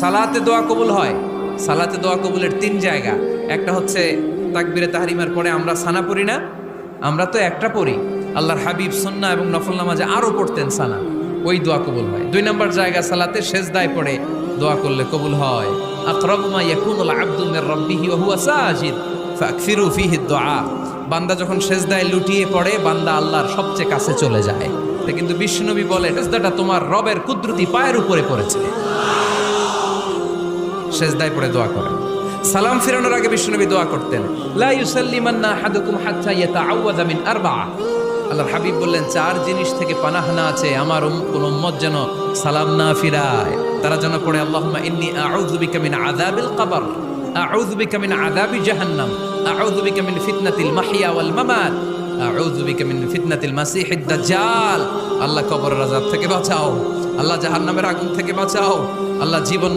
সালাতে দোয়া কবুল হয়। সালাতে দোয়া কবুলের তিন জায়গা। একটা হচ্ছে তাকবীরে তাহরিমার পরে আমরা সানা পড়ি না, আমরা তো একটা পড়ি, আল্লাহর হাবিব সুন্নাহ এবং নফল নামাজে আরো পড়তেন সানা, ওই দোয়া কবুল হয়। দুই নম্বর জায়গা সালাতে সেজদায় পড়ে দোয়া করলে কবুল হয়। আকরাবু মা ইয়াকুনুল আবদু মির রাব্বিহি ওয়া হুয়া সাজিদ ফাকসিরু ফীহি দুআ। বান্দা যখন সেজদায় লুটিয়ে পড়ে বান্দা আল্লাহর সবচেয়ে কাছে চলে যায়। তা কিন্তু বিশ্বনবী বলে সেজদাটা তোমার রবের কুদরতি পায়ের উপরে পড়েছে। সেজদায় পড়ে দোয়া করেন। সালাম ফিরানোর আগে বিশ্বনবী দোয়া করতেন, লা ইউসাল্লিমান্না আহাদুকুম হাত্তা ইয়াতাআওয়াযা মিন আরবা'a। আল্লাহর হাবিব বললেন, চার জিনিস থেকে পানাহ না আছে আমার কোন উম্মত যেন সালাম না ফিরায়। তারা যেন পড়ে আল্লাহুম্মা ইন্নী আউযু বিকা মিন আযাবিল কবর, আউযু বিকা মিন আযাবি জাহান্নাম, আউযু বিকা মিন ফিতনাতিল মাহইয়া ওয়াল মামাত, আউযু বিকা মিন ফিতনাতিল মাসিহিদ দাজ্জাল। আল্লাহ কবরের আযাব থেকে বাঁচাও, আল্লাহ জাহান্নামের আগুন থেকে বাঁচাও, আল্লাহ জীবন